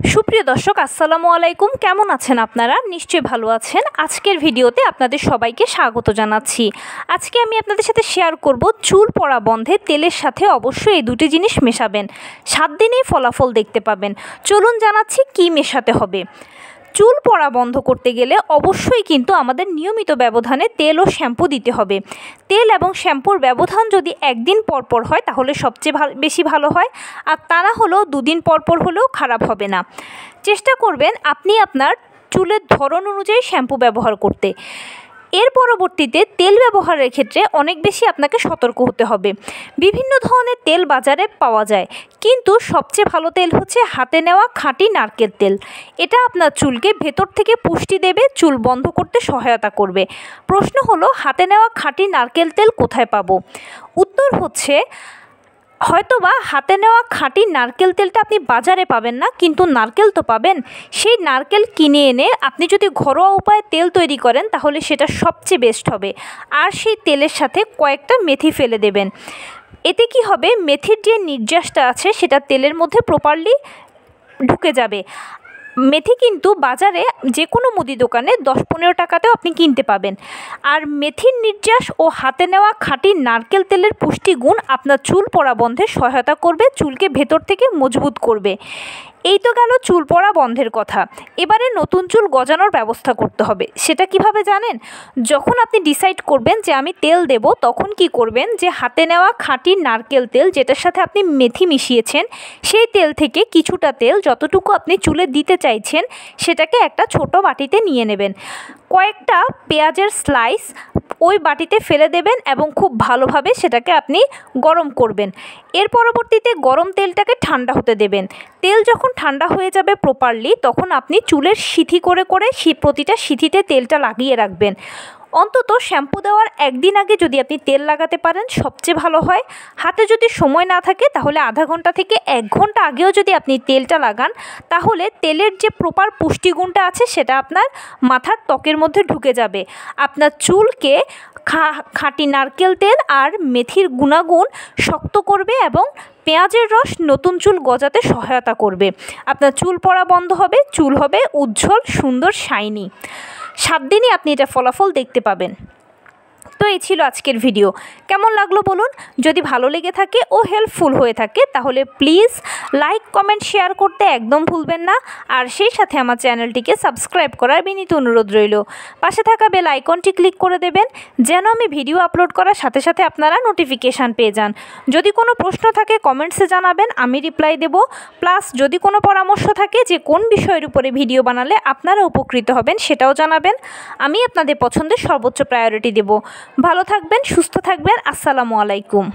সুপ্রিয় দর্শক আসসালামু আলাইকুম, কেমন আছেন আপনারা? নিশ্চয়ই ভালো আছেন। আজকের ভিডিওতে আপনাদের সবাইকে স্বাগত জানাচ্ছি। আজকে আমি আপনাদের সাথে শেয়ার করব চুল পড়া বন্ধে তেলের সাথে অবশ্যই এই দুটি জিনিস মেশাবেন, 7 দিনেই ফলাফল দেখতে পাবেন। চলুন জানাচ্ছি কি মেশাতে হবে। চুল পড়া বন্ধ করতে গেলে অবশ্যই কিন্তু আমাদের নিয়মিত ব্যবধানে তেল ও শ্যাম্পু দিতে হবে। তেল এবং শ্যাম্পুর ব্যবধান যদি একদিন পর পর হয় তাহলে সবচেয়ে বেশি ভালো হয়, আর তা না হলেও 2 দিন পর পর হলেও খারাপ হবে না। চেষ্টা করবেন আপনি আপনার চুলের ধরন অনুযায়ী শ্যাম্পু ব্যবহার করতে। এর পরবর্তীতে তেল ব্যবহারের ক্ষেত্রে অনেক বেশি আপনাকে সতর্ক হতে হবে। বিভিন্ন ধরনের তেল বাজারে পাওয়া যায়, কিন্তু সবচেয়ে ভালো তেল হচ্ছে হাতে নেওয়া খাঁটি নারকেল তেল। এটা আপনার চুলকে ভেতর থেকে পুষ্টি দেবে, চুল বন্ধ করতে সহায়তা করবে। প্রশ্ন হলো, হাতে নেওয়া খাঁটি নারকেল তেল কোথায় পাবো? উত্তর হচ্ছে, হয়তোবা হাতে নেওয়া খাঁটি নারকেল তেলটা আপনি বাজারে পাবেন না, কিন্তু নারকেল তো পাবেন। সেই নারকেল কিনে এনে আপনি যদি ঘরোয়া উপায়ে তেল তৈরি করেন তাহলে সেটা সবচেয়ে বেস্ট হবে। আর সেই তেলের সাথে কয়েকটা মেথি ফেলে দেবেন। এতে কি হবে, মেথির যে নির্যাসটা আছে সেটা তেলের মধ্যে প্রপারলি ঢুকে যাবে। মেথি কিন্তু বাজারে যে কোনো মুদি দোকানে 10-15 টাকাতেও আপনি কিনতে পাবেন। আর মেথির নির্যাস ও হাতে নেওয়া খাঁটি নারকেল তেলের পুষ্টিগুণ আপনার চুল পড়া বন্ধে সহায়তা করবে, চুলকে ভেতর থেকে মজবুত করবে। এই তো গেল চুল পড়া বন্ধের কথা। এবারে নতুন চুল গজানোর ব্যবস্থা করতে হবে। সেটা কিভাবে জানেন? যখন আপনি ডিসাইড করবেন যে আমি তেল দেব, তখন কি করবেন, যে হাতে নেওয়া খাঁটি নারকেল তেল যেটার সাথে আপনি মেথি মিশিয়েছেন, সেই তেল থেকে কিছুটা তেল যতটুকু আপনি চুলে দিতে চাইছেন সেটাকে একটা ছোট বাটিতে নিয়ে নেবেন। কয়েকটা পেঁয়াজের স্লাইস ওই বাটিতে ফেলে দেবেন এবং খুব ভালোভাবে সেটাকে আপনি গরম করবেন। এর পরবর্তীতে গরম তেলটাকে ঠান্ডা হতে দেবেন। তেল যখন ঠান্ডা হয়ে যাবে প্রপারলি, তখন আপনি চুলের সিথি করে প্রতিটা সিথিতে তেলটা লাগিয়ে রাখবেন। অন্তত শ্যাম্পু দেওয়ার একদিন আগে যদি আপনি তেল লাগাতে পারেন সবচেয়ে ভালো হয়। হাতে যদি সময় না থাকে তাহলে আধা ঘন্টা থেকে 1 ঘন্টা আগেও যদি আপনি তেলটা লাগান, তাহলে তেলের যে প্রপার পুষ্টিগুণটা আছে সেটা আপনার মাথার ত্বকের মধ্যে ঢুকে যাবে। আপনার চুলকে খাঁটি নারকেল তেল আর মেথির গুণাগুণ শক্ত করবে এবং পেঁয়াজের রস নতুন চুল গজাতে সহায়তা করবে। আপনার চুল পড়া বন্ধ হবে, চুল হবে উজ্জ্বল, সুন্দর, শাইনি। 7 দিনই আপনি এটা ফলাফল দেখতে পাবেন। তো এই ছিল আজকের ভিডিও। কেমন লাগলো বলুন? যদি ভালো লেগে থাকে ও হেল্পফুল হয়ে থাকে তাহলে প্লিজ লাইক, কমেন্ট, শেয়ার করতে একদম ভুলবেন না। আর সেই সাথে আমার চ্যানেলটিকে সাবস্ক্রাইব করার বিনীত অনুরোধ রইল। পাশে থাকা বেল আইকনটি ক্লিক করে দেবেন যেন আমি ভিডিও আপলোড করার সাথে সাথে আপনারা নোটিফিকেশান পেয়ে যান। যদি কোনো প্রশ্ন থাকে কমেন্টসে জানাবেন, আমি রিপ্লাই দেব। প্লাস যদি কোনো পরামর্শ থাকে যে কোন বিষয়ের উপরে ভিডিও বানালে আপনারা উপকৃত হবেন সেটাও জানাবেন। আমি আপনাদের পছন্দের সর্বোচ্চ প্রায়োরিটি দেব। ভালো থাকবেন, সুস্থ থাকবেন। আসসালামু আলাইকুম।